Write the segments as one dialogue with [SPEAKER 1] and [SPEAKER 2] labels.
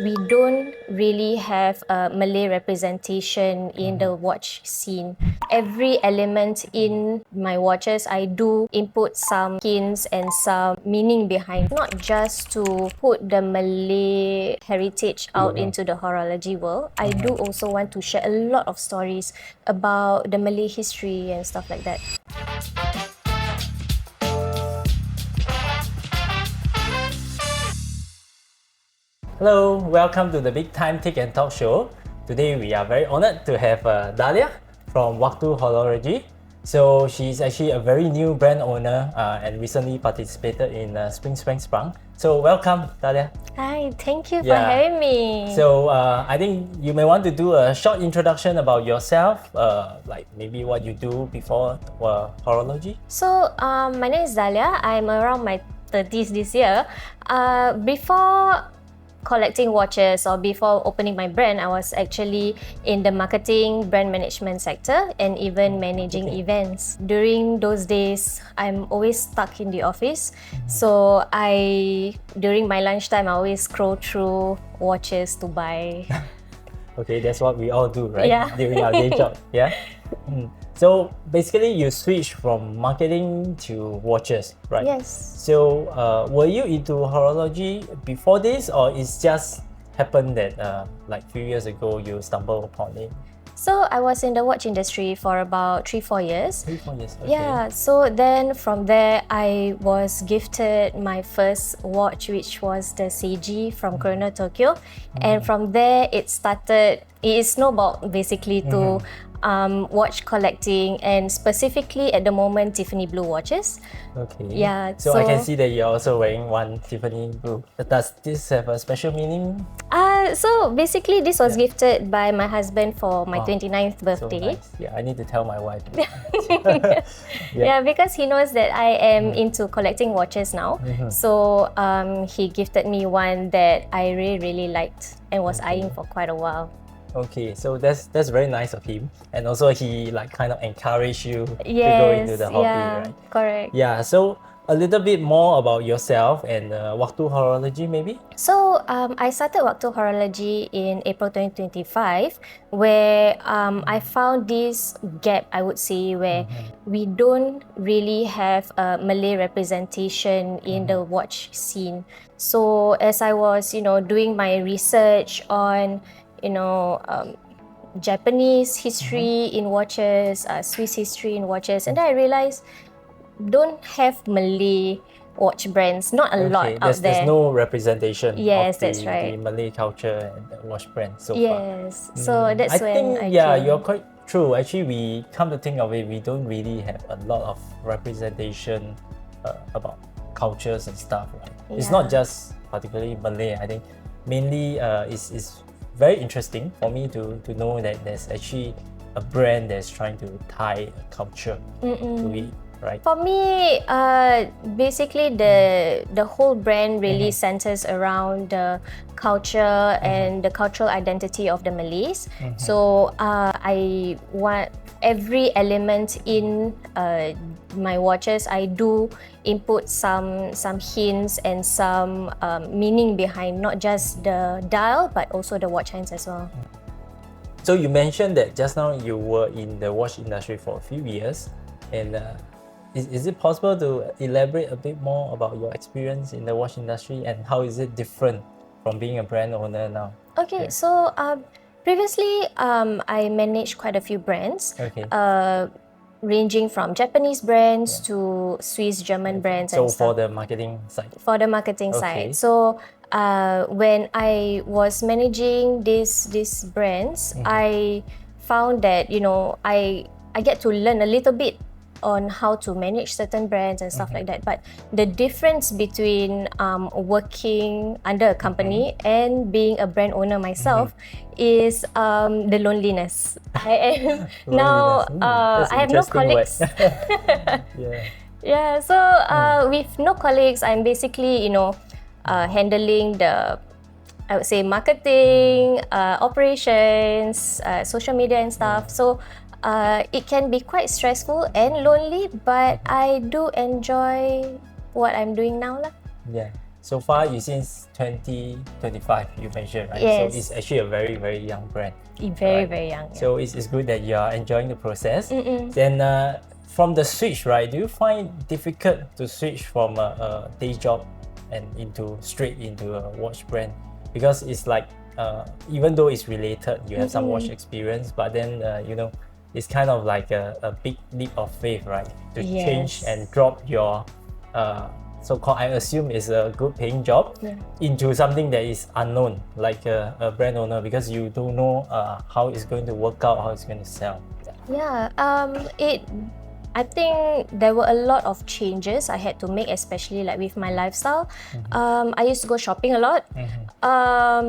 [SPEAKER 1] we don't really have a Malay representation in the watch scene. Every element in my watches, I do input some hints and some meaning behind, not just to put the Malay heritage out into the horology world. I do also want to share a lot of stories about the Malay history and stuff like that.
[SPEAKER 2] Hello, welcome to the Big Time Tick and Talk Show. Today we are very honored to have Dahliah from Waktu Horology. So she's actually a very new brand owner and recently participated in Spring Sprang Sprang. So welcome, Dahliah.
[SPEAKER 1] Hi, thank you for having me.
[SPEAKER 2] So I think you may want to do a short introduction about yourself, like maybe what you do before horology.
[SPEAKER 1] So my name is Dahliah. I'm around my 30s this year. Before collecting watches or before opening my brand, I was actually in the marketing, brand management sector and even managing events. During those days, I'm always stuck in the office. So during my lunchtime, I always scroll through watches to buy.
[SPEAKER 2] Okay, that's what we all do, right?
[SPEAKER 1] Yeah.
[SPEAKER 2] During our day job, yeah? So basically you switched from marketing to watches, right?
[SPEAKER 1] Yes.
[SPEAKER 2] So were you into horology before this, or it's just happened that like few years ago you stumbled upon it?
[SPEAKER 1] So I was in the watch industry for about 3-4 years.
[SPEAKER 2] 3-4 years, okay.
[SPEAKER 1] Yeah, so then from there I was gifted my first watch, which was the Seiji from Chrono Tokyo. And from there it snowballed basically to watch collecting, and specifically at the moment Tiffany blue watches.
[SPEAKER 2] Okay.
[SPEAKER 1] Yeah.
[SPEAKER 2] So I can see that you're also wearing one Tiffany blue. Does this have a special meaning?
[SPEAKER 1] So basically this was gifted by my husband for my 29th birthday.
[SPEAKER 2] So nice. Yeah, I need to tell my wife.
[SPEAKER 1] Yeah, because he knows that I am into collecting watches now. So he gifted me one that I really liked and was eyeing for quite a while.
[SPEAKER 2] Okay, so that's very nice of him, and also he like kind of encouraged you to go
[SPEAKER 1] Yes,
[SPEAKER 2] into the hobby,
[SPEAKER 1] yeah,
[SPEAKER 2] right?
[SPEAKER 1] correct.
[SPEAKER 2] Yeah, so a little bit more about yourself and Waktu Horology maybe?
[SPEAKER 1] So I started Waktu Horology in April 2025, where I found this gap, I would say, where we don't really have a Malay representation in the watch scene. So as I was, doing my research on, Japanese history in watches, Swiss history in watches, and then I realized don't have Malay watch brands, not a lot out there.
[SPEAKER 2] There's no representation
[SPEAKER 1] Yes,
[SPEAKER 2] of
[SPEAKER 1] that's right.
[SPEAKER 2] the Malay culture and the watch brand so far.
[SPEAKER 1] Yes, so that's
[SPEAKER 2] I
[SPEAKER 1] when
[SPEAKER 2] think, yeah,
[SPEAKER 1] came.
[SPEAKER 2] you're quite true. Actually, we come to think of it, we don't really have a lot of representation about cultures and stuff, right? It's not just particularly Malay. I think mainly it's very interesting for me to know that there's actually a brand that's trying to tie a culture to it, right?
[SPEAKER 1] For me, basically the whole brand really centers around the culture and the cultural identity of the Malays. So I want every element in my watches, I do input some hints and some meaning behind, not just the dial but also the watch hands as well.
[SPEAKER 2] So you mentioned that just now you were in the watch industry for a few years, and is it possible to elaborate a bit more about your experience in the watch industry and how is it different from being a brand owner now?
[SPEAKER 1] Okay, so previously I managed quite a few brands.
[SPEAKER 2] Okay.
[SPEAKER 1] Ranging from Japanese brands to Swiss, German brands
[SPEAKER 2] So
[SPEAKER 1] and stuff.
[SPEAKER 2] for the marketing side?
[SPEAKER 1] For the marketing
[SPEAKER 2] Okay.
[SPEAKER 1] side. So when I was managing these brands, I found that I get to learn a little bit on how to manage certain brands and stuff like that. But the difference between working under a company and being a brand owner myself is the loneliness. I am now
[SPEAKER 2] That's
[SPEAKER 1] I have no
[SPEAKER 2] interesting word.
[SPEAKER 1] colleagues.
[SPEAKER 2] Yeah.
[SPEAKER 1] Yeah, so with no colleagues, I'm basically handling the, I would say, marketing, operations, social media and stuff. So it can be quite stressful and lonely, but I do enjoy what I'm doing now lah.
[SPEAKER 2] Yeah. so far you since 2025 you mentioned, right?
[SPEAKER 1] Yes.
[SPEAKER 2] So it's actually a very, very young brand.
[SPEAKER 1] Very,
[SPEAKER 2] right?
[SPEAKER 1] very young. Yeah.
[SPEAKER 2] So it's good that you are enjoying the process. Then from the switch, right, do you find it difficult to switch from a day job and straight into a watch brand? Because it's like, even though it's related, you have some watch experience, but then, it's kind of like a big leap of faith, right? To change and drop your so-called, I assume is a good paying job, into something that is unknown, like a brand owner, because you don't know how it's going to work out, how it's going to sell.
[SPEAKER 1] Yeah, I think there were a lot of changes I had to make, especially like with my lifestyle. I used to go shopping a lot.
[SPEAKER 2] So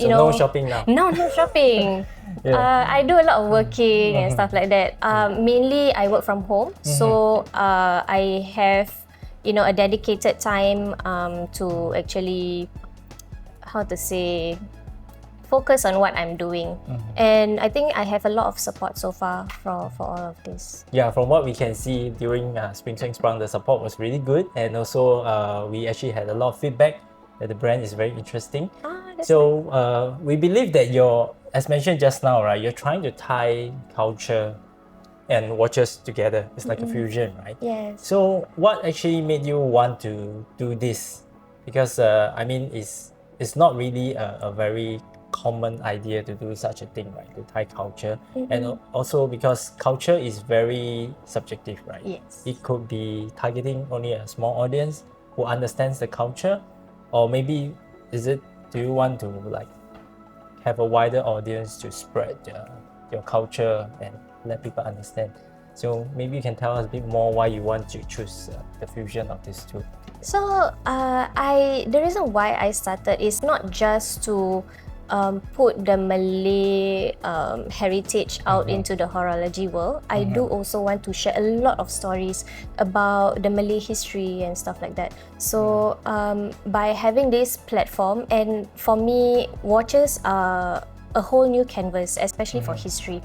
[SPEAKER 2] no shopping now?
[SPEAKER 1] No shopping. I do a lot of working and stuff like that. Mainly I work from home, so I have a dedicated time to actually, how to say, focus on what I'm doing. And I think I have a lot of support so far for all of this.
[SPEAKER 2] Yeah, from what we can see during Spring Swing Sprung, the support was really good, and also we actually had a lot of feedback that the brand is very interesting. So we believe that as mentioned just now, right, you're trying to tie culture and watches together. It's like a fusion, right?
[SPEAKER 1] Yes.
[SPEAKER 2] So what actually made you want to do this? Because I mean, it's not really a very common idea to do such a thing, right? To tie culture, and also because culture is very subjective, right?
[SPEAKER 1] Yes.
[SPEAKER 2] It could be targeting only a small audience who understands the culture, or maybe do you want to like have a wider audience to spread your culture and let people understand? So maybe you can tell us a bit more why you want to choose the fusion of these two.
[SPEAKER 1] So the reason why I started is not just to put the Malay heritage out into the horology world. I do also want to share a lot of stories about the Malay history and stuff like that. So by having this platform, and for me, watches are a whole new canvas, especially for history.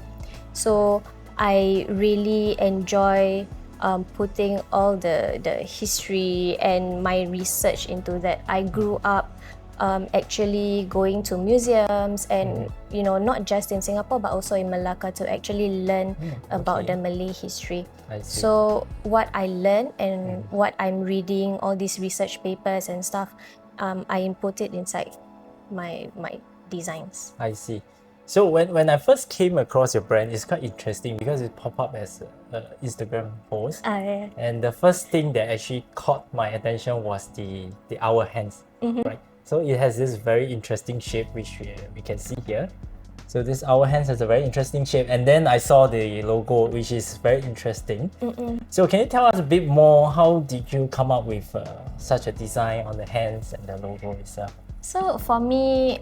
[SPEAKER 1] So I really enjoy putting all the history and my research into that. I grew up actually going to museums and not just in Singapore but also in Malacca to actually learn about the Malay history. So what I learned and what I'm reading, all these research papers and stuff, I input it inside my designs.
[SPEAKER 2] I see. So when I first came across your brand, it's quite interesting because it popped up as an Instagram post. And the first thing that actually caught my attention was the hour hands, right? So it has this very interesting shape, which we can see here. So this hour hands has a very interesting shape. And then I saw the logo, which is very interesting. So can you tell us a bit more, how did you come up with such a design on the hands and the logo itself?
[SPEAKER 1] So for me,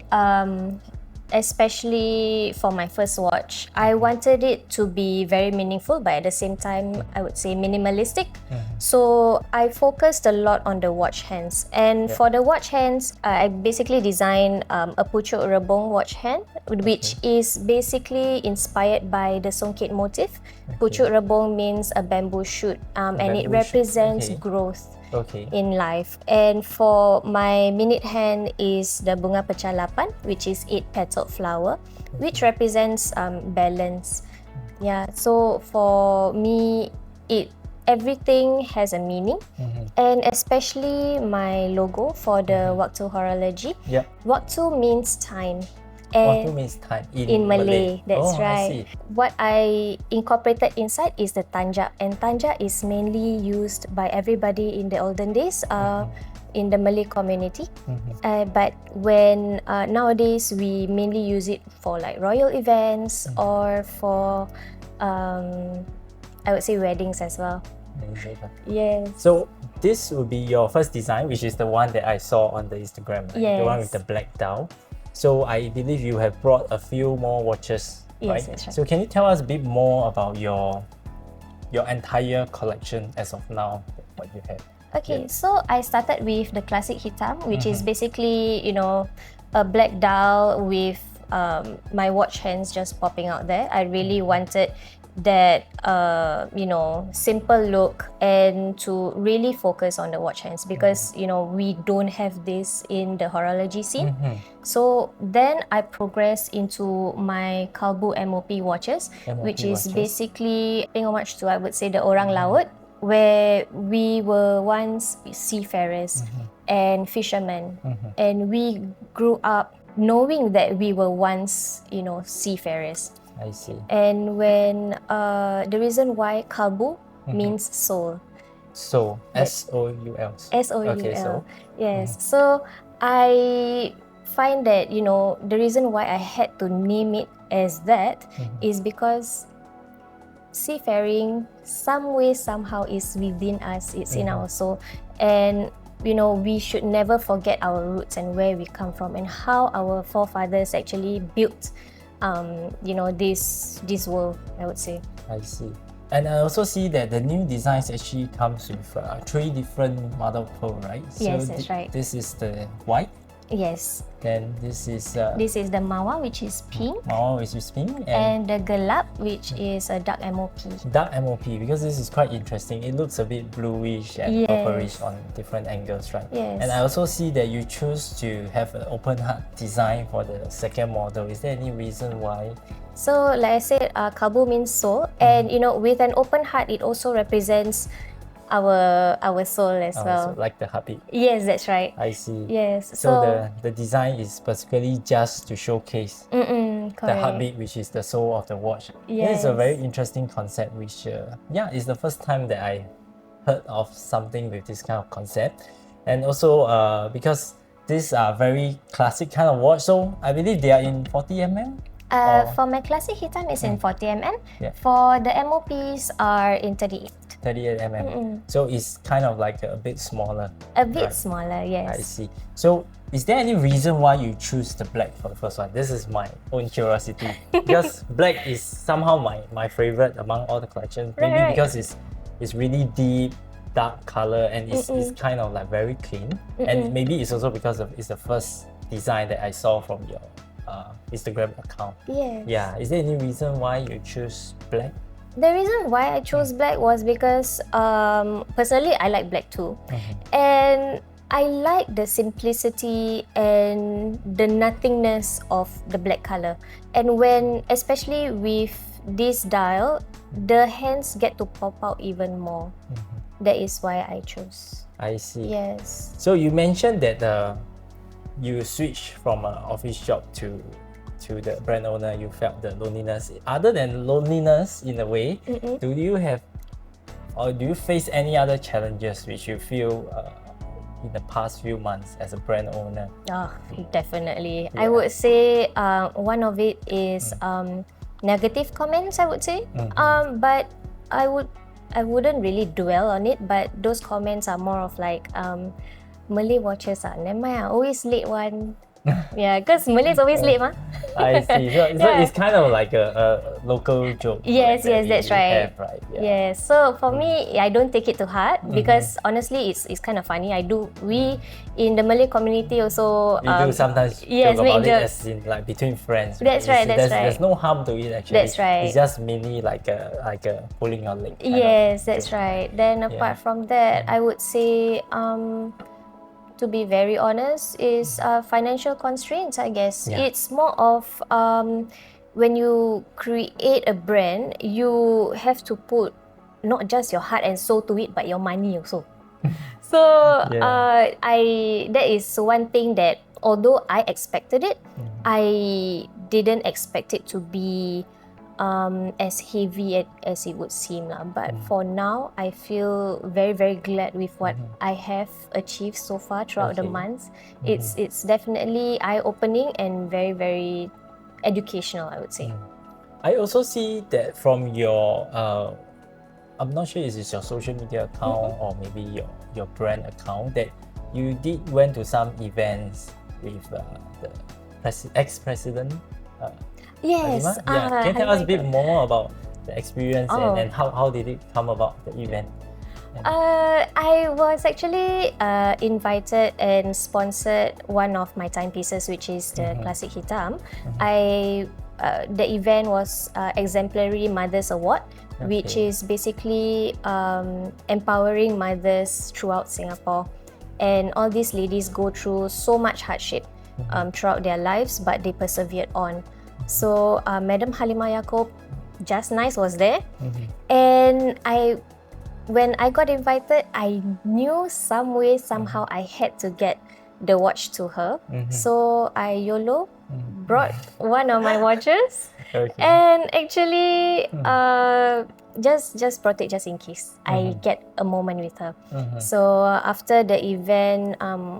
[SPEAKER 1] especially for my first watch, I wanted it to be very meaningful, but at the same time, I would say minimalistic. So I focused a lot on the watch hands. And for the watch hands, I basically designed a pucuk rebung watch hand, which is basically inspired by the songket motif. Pucuk rebung means a bamboo shoot, and it represents growth in life. And for my minute hand is the bunga pecalapan, which is 8-petaled flower, which represents balance. Yeah, so for me, everything has a meaning, and especially my logo for the Waktu Horology. Waktu means time.
[SPEAKER 2] Waktu means time in
[SPEAKER 1] Malay. That's right.
[SPEAKER 2] I see.
[SPEAKER 1] What I incorporated inside is the tanja, and tanja is mainly used by everybody in the olden days in the Malay community. But when nowadays we mainly use it for like royal events or for I would say weddings as well. Yes.
[SPEAKER 2] So this would be your first design, which is the one that I saw on the Instagram, right?
[SPEAKER 1] Yes.
[SPEAKER 2] The one with the black dial. So I believe you have brought a few more watches, right?
[SPEAKER 1] Yes, that's right.
[SPEAKER 2] So can you tell us a bit more about your entire collection as of now, what you have?
[SPEAKER 1] Okay, so I started with the classic hitam, which is basically, a black dial with my watch hands just popping out there. I really wanted that simple look and to really focus on the watch hands, because we don't have this in the horology scene. So then I progressed into my kalbu MOP watches, which is basically paying homage to, I would say, the orang laut, where we were once seafarers and fishermen, and we grew up knowing that we were once seafarers.
[SPEAKER 2] I see.
[SPEAKER 1] And when the reason why kalbu means soul.
[SPEAKER 2] Soul, S-O-U-L.
[SPEAKER 1] S-O-U-L.
[SPEAKER 2] Okay, so.
[SPEAKER 1] Yes. So I find that the reason why I had to name it as that is because seafaring, some way somehow, is within us. It's in our soul, and we should never forget our roots and where we come from and how our forefathers actually built this world, I would say.
[SPEAKER 2] I see. And I also see that the new designs actually comes with 3 different mother pearl, right?
[SPEAKER 1] Yes, that's right.
[SPEAKER 2] This is the white.
[SPEAKER 1] Yes.
[SPEAKER 2] Then this is
[SPEAKER 1] the mawa, which is pink.
[SPEAKER 2] Mawa, which is pink,
[SPEAKER 1] and the gelap, which is a dark MOP.
[SPEAKER 2] Dark MOP, because this is quite interesting. It looks a bit bluish and purplish on different angles, right?
[SPEAKER 1] Yes.
[SPEAKER 2] And I also see that you choose to have an open heart design for the second model. Is there any reason why?
[SPEAKER 1] So, like I said, kalbu means soul, and with an open heart, it also represents our soul as well.
[SPEAKER 2] So like the heartbeat.
[SPEAKER 1] Yes, that's right.
[SPEAKER 2] I see.
[SPEAKER 1] Yes.
[SPEAKER 2] So the design is particularly just to showcase the heartbeat, which is the soul of the watch.
[SPEAKER 1] Yes.
[SPEAKER 2] It's a very interesting concept, which it's the first time that I heard of something with this kind of concept. And also because these are very classic kind of watch, so I believe they are in 40mm.
[SPEAKER 1] For my classic hitam is in 40mm.
[SPEAKER 2] Yeah.
[SPEAKER 1] For the MOPs are in 38.
[SPEAKER 2] 38mm. So it's kind of like a bit smaller.
[SPEAKER 1] A bit smaller, yes.
[SPEAKER 2] I see. So is there any reason why you choose the black for the first one? This is my own curiosity. Because black is somehow my favorite among all the collections. Maybe because it's really deep, dark color, and it's kind of like very clean. And maybe it's also because it's the first design that I saw from your Instagram account.
[SPEAKER 1] Yes.
[SPEAKER 2] Yeah. Is there any reason why you choose black?
[SPEAKER 1] The reason why I chose black was because personally I like black too, and I like the simplicity and the nothingness of the black color. And when, especially with this dial, the hands get to pop out even more. That is why I chose.
[SPEAKER 2] I see.
[SPEAKER 1] Yes.
[SPEAKER 2] So you mentioned that you switched from an office job to the brand owner. You felt the loneliness. Other than loneliness, in a way, do you have, or do you face any other challenges which you feel in the past few months as a brand owner?
[SPEAKER 1] Oh, definitely. I would say one of it is negative comments, I would say. But I wouldn't really dwell on it, but those comments are more of like Malay watches never mind, always late one. Yeah, because Malays always late, ma.
[SPEAKER 2] I see. So it's kind of like a local joke.
[SPEAKER 1] Yes,
[SPEAKER 2] like
[SPEAKER 1] that's right.
[SPEAKER 2] Have, right? Yeah.
[SPEAKER 1] Yes. So for me, I don't take it to heart because honestly, it's kind of funny. We in the Malay community also
[SPEAKER 2] we do sometimes joke about it as in like between friends.
[SPEAKER 1] That's right.
[SPEAKER 2] There's no harm to it actually.
[SPEAKER 1] That's right.
[SPEAKER 2] It's just mainly like a pulling your leg.
[SPEAKER 1] Yes, that's right. Then apart from that, I would say to be very honest, is financial constraints, I guess.
[SPEAKER 2] Yeah.
[SPEAKER 1] It's more of when you create a brand, you have to put not just your heart and soul to it, but your money also. So that is one thing that although I expected it, I didn't expect it to be as heavy as it would seem. But for now, I feel very, very glad with what I have achieved so far throughout the months. It's definitely eye-opening and very, very educational, I would say.
[SPEAKER 2] I also see that from your, I'm not sure if it's your social media account or maybe your brand account, that you went to some events with the ex-president.
[SPEAKER 1] Yes.
[SPEAKER 2] Can you tell us a bit more about the experience and how did it come about, the event?
[SPEAKER 1] I was actually invited and sponsored one of my timepieces, which is the classic hitam. I the event was Exemplary Mothers Award, which is basically empowering mothers throughout Singapore. And all these ladies go through so much hardship throughout their lives, but they persevered on. So Madam Halimah Yacob, just nice, was there. And when I got invited, I knew some way, somehow I had to get the watch to her. So I YOLO brought one of my watches and actually just brought it just in case I get a moment with her. So after the event,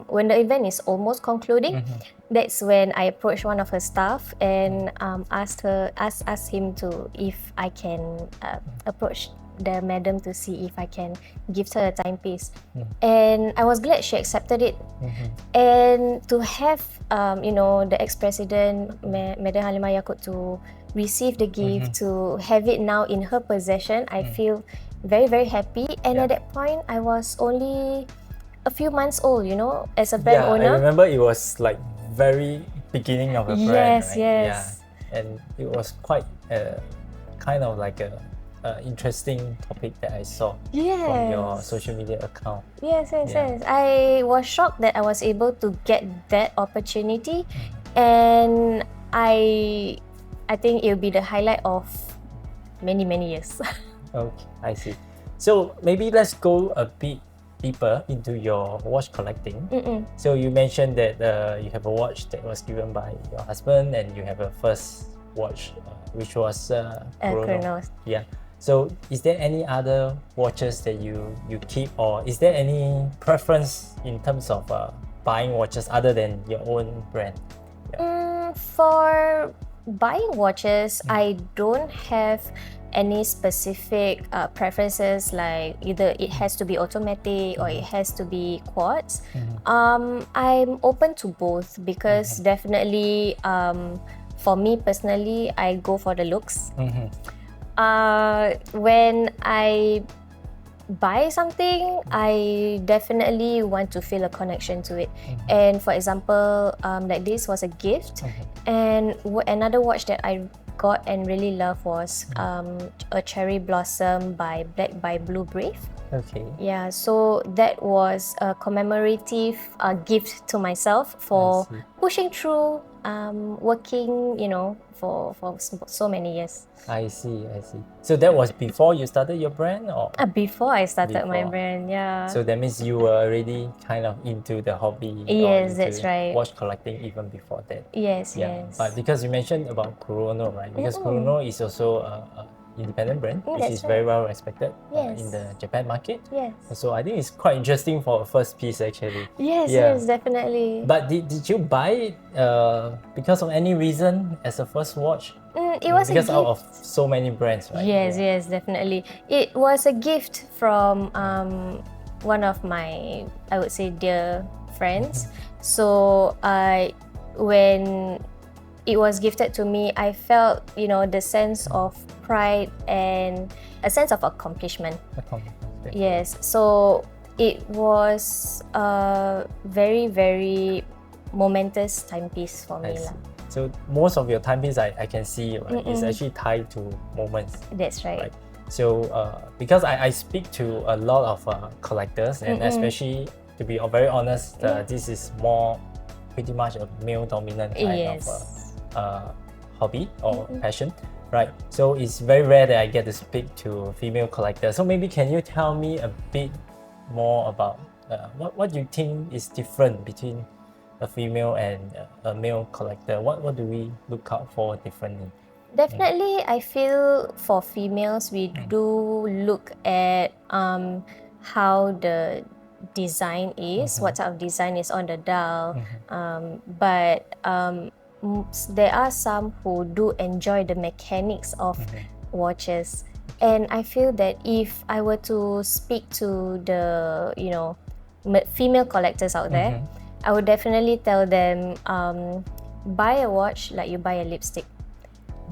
[SPEAKER 1] when the event is almost concluding, that's when I approached one of her staff and asked him to if I can approach the madam to see if I can give her a timepiece. And I was glad she accepted it. And to have the ex-president Madam Halimah Yacob to receive the gift, to have it now in her possession, I feel very, very happy. And at that point, I was only a few months old, as a brand owner.
[SPEAKER 2] I remember it was like very beginning of a brand, right?
[SPEAKER 1] Yes.
[SPEAKER 2] Yeah. And it was quite kind of like a interesting topic that I saw from your social media account.
[SPEAKER 1] Yes. I was shocked that I was able to get that opportunity, and I think it'll be the highlight of many years.
[SPEAKER 2] Okay, I see. So maybe let's go a bit deeper into your watch collecting. So you mentioned that you have a watch that was given by your husband, and you have a first watch which was
[SPEAKER 1] Chronos.
[SPEAKER 2] Yeah. So is there any other watches that you keep, or is there any preference in terms of buying watches other than your own brand?
[SPEAKER 1] For buying watches, I don't have any specific preferences, like either it has to be automatic or it has to be quartz. I'm open to both because definitely for me personally, I go for the looks. When I buy something, I definitely want to feel a connection to it. And for example, like this was a gift, and another watch that I got and really love was a Cherry Blossom by Black by Blue Brave.
[SPEAKER 2] Okay.
[SPEAKER 1] Yeah, so that was a commemorative gift to myself for pushing through, working, for so many years.
[SPEAKER 2] I see. So that was before you started your brand, or?
[SPEAKER 1] Before I started my brand, yeah.
[SPEAKER 2] So that means you were already kind of into the hobby.
[SPEAKER 1] Yes, that's right.
[SPEAKER 2] Watch collecting even before that.
[SPEAKER 1] Yes.
[SPEAKER 2] But because you mentioned about Kurono, right? Because Kurono is also a independent brand, which is very well respected in the Japan market.
[SPEAKER 1] Yes.
[SPEAKER 2] So I think it's quite interesting for a first piece actually.
[SPEAKER 1] Yes, definitely.
[SPEAKER 2] But did you buy it because of any reason as a first watch?
[SPEAKER 1] It was
[SPEAKER 2] because
[SPEAKER 1] a gift.
[SPEAKER 2] Out of so many brands, right?
[SPEAKER 1] Yes, definitely. It was a gift from one of my, I would say, dear friends. So when it was gifted to me, I felt, the sense of pride and a sense of accomplishment. Yes, so it was a very, very momentous timepiece for me.
[SPEAKER 2] So most of your timepiece I can see, right, is actually tied to moments.
[SPEAKER 1] That's right.
[SPEAKER 2] So because I speak to a lot of collectors, and especially, to be very honest, this is pretty much a male dominant kind of hobby or passion, right? So it's very rare that I get to speak to female collectors. So maybe can you tell me a bit more about what you think is different between a female and a male collector? What do we look out for differently?
[SPEAKER 1] Definitely, I feel for females, we do look at how the design is, what type of design is on the dial. But there are some who do enjoy the mechanics of watches. And I feel that if I were to speak to the, female collectors out there, I would definitely tell them, buy a watch like you buy a lipstick.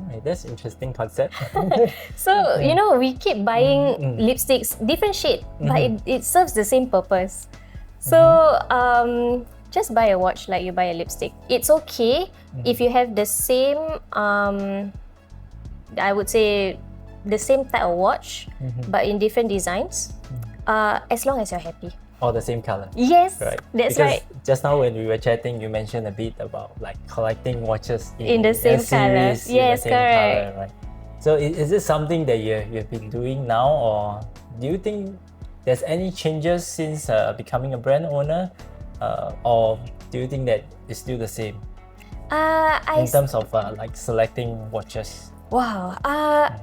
[SPEAKER 2] Right, that's interesting concept.
[SPEAKER 1] So, we keep buying lipsticks, different shade, but it serves the same purpose. So, just buy a watch like you buy a lipstick. It's okay if you have the same, I would say, the same type of watch, but in different designs, as long as you're happy.
[SPEAKER 2] Or the same color.
[SPEAKER 1] Yes,
[SPEAKER 2] Right.
[SPEAKER 1] that's
[SPEAKER 2] Because
[SPEAKER 1] right.
[SPEAKER 2] just now when we were chatting, you mentioned a bit about like collecting watches
[SPEAKER 1] In the same
[SPEAKER 2] a
[SPEAKER 1] color.
[SPEAKER 2] series, in
[SPEAKER 1] Yes,
[SPEAKER 2] the same
[SPEAKER 1] correct.
[SPEAKER 2] color, right? So is this something that you've been doing now, or do you think there's any changes since becoming a brand owner, or do you think that it's still the same in terms of like selecting watches?
[SPEAKER 1] Wow.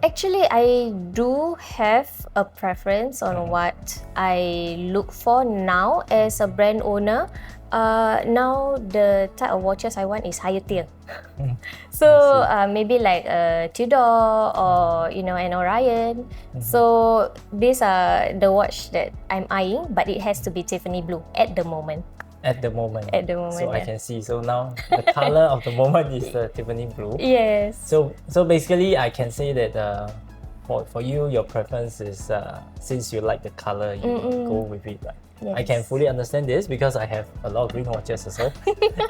[SPEAKER 1] Actually, I do have a preference on what I look for now as a brand owner. Now the type of watches I want is higher tier. So maybe like a Tudor or an Orion. So these are the watch that I'm eyeing, but it has to be Tiffany blue at the moment.
[SPEAKER 2] At the moment.
[SPEAKER 1] So
[SPEAKER 2] I can see. So now the color of the moment is the Tiffany blue.
[SPEAKER 1] Yes.
[SPEAKER 2] So basically, I can say that for you, your preference is since you like the color, you go with it, right?
[SPEAKER 1] Yes.
[SPEAKER 2] I can fully understand this because I have a lot of green watches as well,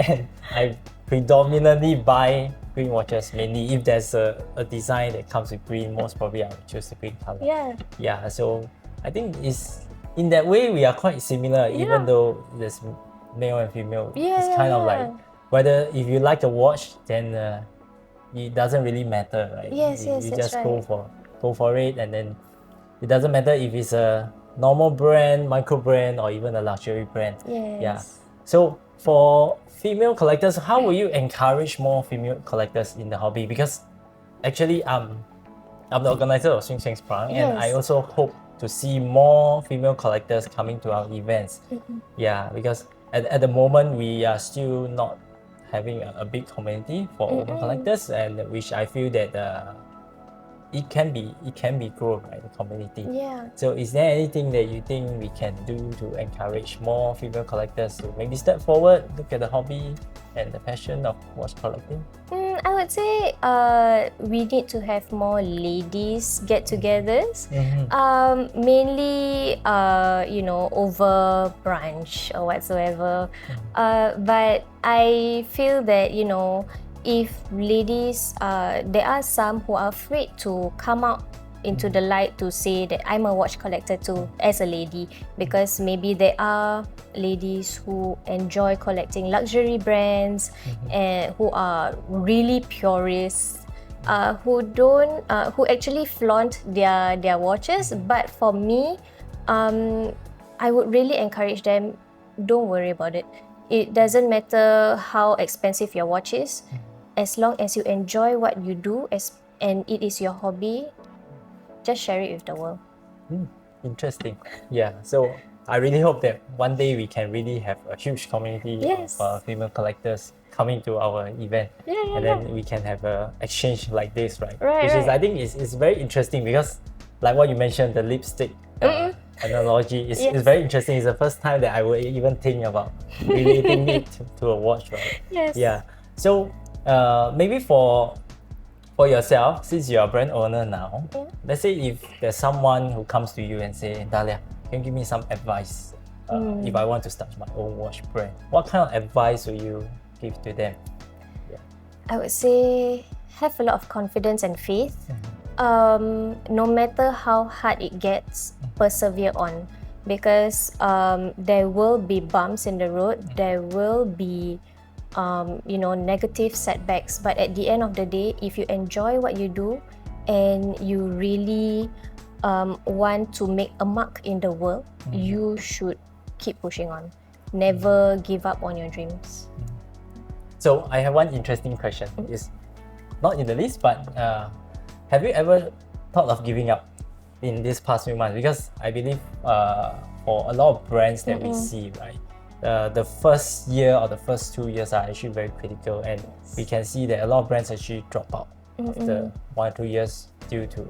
[SPEAKER 2] and I predominantly buy green watches mainly if there's a design that comes with green. Most probably, I would choose the green color.
[SPEAKER 1] Yeah.
[SPEAKER 2] Yeah. So I think it's in that way we are quite similar, even though there's male and female. It's kind of like whether if you like a watch, then it doesn't really matter, right?
[SPEAKER 1] Yes,
[SPEAKER 2] you
[SPEAKER 1] that's
[SPEAKER 2] just
[SPEAKER 1] right.
[SPEAKER 2] go for it, and then it doesn't matter if it's a normal brand, micro brand, or even a luxury brand.
[SPEAKER 1] Yes.
[SPEAKER 2] Yeah. So for female collectors, how will you encourage more female collectors in the hobby? Because actually, I'm the organizer of Swing Swings Prang, and I also hope to see more female collectors coming to our events. Yeah, because at the moment we are still not having a big community for women collectors, and which I feel that it can be grown, right, the community.
[SPEAKER 1] Yeah.
[SPEAKER 2] So is there anything that you think we can do to encourage more female collectors to maybe step forward, look at the hobby and the passion of watch collecting?
[SPEAKER 1] I would say we need to have more ladies get-togethers, mainly over brunch or whatsoever. But I feel that if ladies, there are some who are afraid to come out into the light to say that I'm a watch collector too as a lady, because maybe there are ladies who enjoy collecting luxury brands and who are really purists, who actually flaunt their watches. But for me, I would really encourage them, don't worry about it. It doesn't matter how expensive your watch is, as long as you enjoy what you do and it is your hobby, just share it with the world.
[SPEAKER 2] Interesting. Yeah. So I really hope that one day we can really have a huge community of female collectors coming to our event, and then we can have a exchange like this, right? Which is, I think, is very interesting because, like what you mentioned, the lipstick analogy is very interesting. It's the first time that I would even think about relating it to a watch, right?
[SPEAKER 1] Yes.
[SPEAKER 2] Yeah. So maybe for yourself, since you're a brand owner now, let's say if there's someone who comes to you and say, Dahliah, can you give me some advice if I want to start my own watch brand? What kind of advice will you give to them?
[SPEAKER 1] I would say have a lot of confidence and faith. No matter how hard it gets, persevere on, because there will be bumps in the road, there will be negative setbacks, but at the end of the day, if you enjoy what you do and you really want to make a mark in the world, you should keep pushing on. Never give up on your dreams.
[SPEAKER 2] So I have one interesting question. It's not in the list, but have you ever thought of giving up in these past few months? Because I believe for a lot of brands that we see, right, the first year or the first 2 years are actually very critical, and we can see that a lot of brands actually drop out after 1 or 2 years due to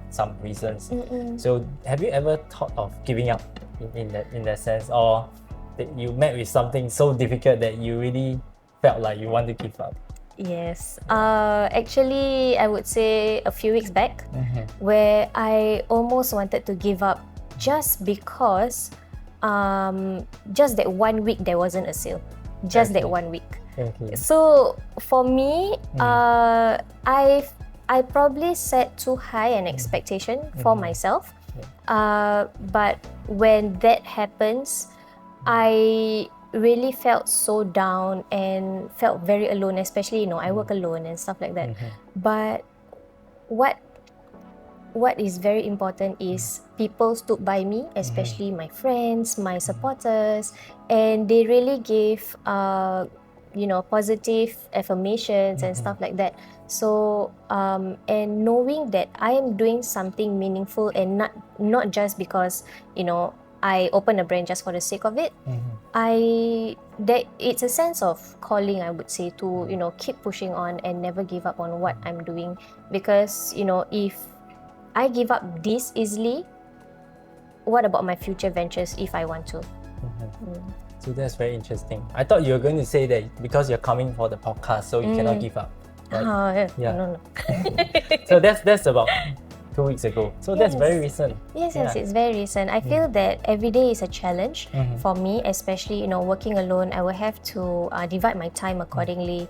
[SPEAKER 2] some reasons. So have you ever thought of giving up in that sense, or that you met with something so difficult that you really felt like you want to give up?
[SPEAKER 1] Yes. Actually, I would say a few weeks back, where I almost wanted to give up just because just that 1 week there wasn't a sale. just that
[SPEAKER 2] Okay.
[SPEAKER 1] 1 week.
[SPEAKER 2] Okay.
[SPEAKER 1] So for me, I probably set too high an expectation for myself. But when that happens, I really felt so down and felt very alone, especially, I work alone and stuff like that. But what is very important is people stood by me, especially my friends, my supporters, and they really gave positive affirmations and stuff like that. So and knowing that I am doing something meaningful and not just because I open a brand just for the sake of it. That it's a sense of calling, I would say, to keep pushing on and never give up on what I'm doing, because if I give up this easily, what about my future ventures if I want to?
[SPEAKER 2] So that's very interesting. I thought you were going to say that because you're coming for the podcast, so you cannot give up. Right?
[SPEAKER 1] No.
[SPEAKER 2] So that's about 2 weeks ago. So that's very recent.
[SPEAKER 1] Yes, it's very recent. I feel that every day is a challenge for me, especially working alone. I will have to divide my time accordingly.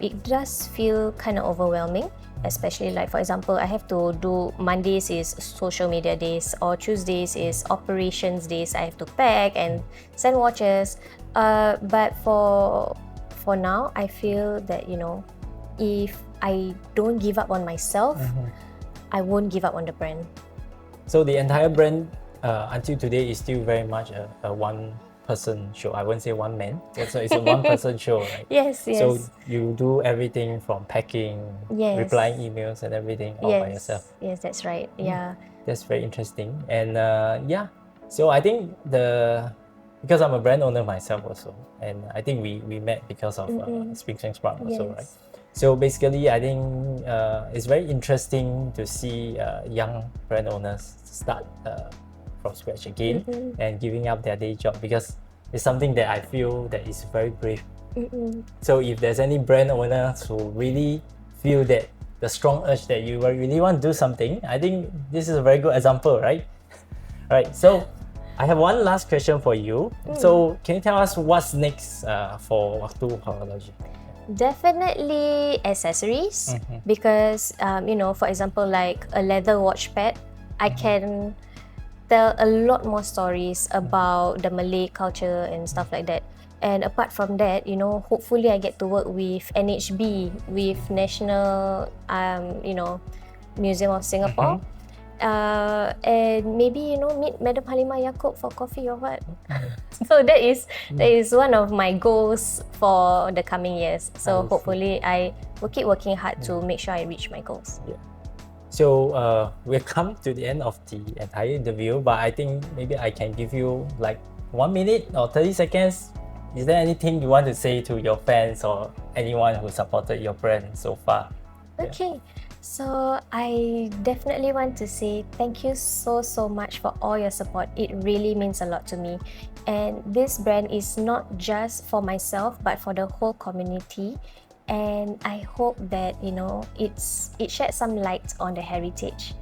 [SPEAKER 1] It does feel kind of overwhelming, especially like, for example, I have to do Mondays is social media days, or Tuesdays is operations days. I have to pack and send watches. But for now, I feel that if I don't give up on myself, I won't give up on the brand.
[SPEAKER 2] So the entire brand until today is still very much a one-person show. I won't say one man. It's a one-person show, right?
[SPEAKER 1] Yes.
[SPEAKER 2] So you do everything from packing, replying emails, and everything all by yourself.
[SPEAKER 1] Yes, that's right. Yeah.
[SPEAKER 2] That's very interesting. And so I think because I'm a brand owner myself also, and I think we met because of Spring Sprout also, right? So basically, I think it's very interesting to see young brand owners start from scratch again and giving up their day job, because it's something that I feel that is very brave. So if there's any brand owners who really feel that the strong urge that you really want to do something, I think this is a very good example, right? Right. So I have one last question for you. So can you tell us what's next for Waktu Horology?
[SPEAKER 1] Definitely accessories, because for example, like a leather watch pad, I can tell a lot more stories about the Malay culture and stuff like that. And apart from that, hopefully I get to work with NHB, with National Museum of Singapore. And maybe meet Madam Halimah Yacob for coffee or what. So that is one of my goals for the coming years. So hopefully I will keep working hard to make sure I reach my goals.
[SPEAKER 2] So we've come to the end of the entire interview, but I think maybe I can give you like 1 minute or 30 seconds. Is there anything you want to say to your fans or anyone who supported your brand so far?
[SPEAKER 1] Okay. So I definitely want to say thank you so much for all your support. It really means a lot to me. And this brand is not just for myself, but for the whole community. And I hope that it sheds some light on the heritage.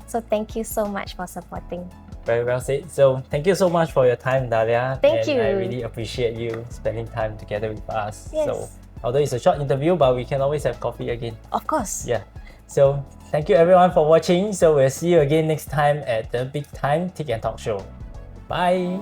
[SPEAKER 1] So thank you so much for supporting.
[SPEAKER 2] Very well said. So thank you so much for your time, Dahliah.
[SPEAKER 1] Thank you.
[SPEAKER 2] I really appreciate you spending time together with us.
[SPEAKER 1] Yes.
[SPEAKER 2] So although it's a short interview, but we can always have coffee again.
[SPEAKER 1] Of course.
[SPEAKER 2] Yeah. So thank you everyone for watching. So we'll see you again next time at the Big Time Tick and Talk Show. Bye.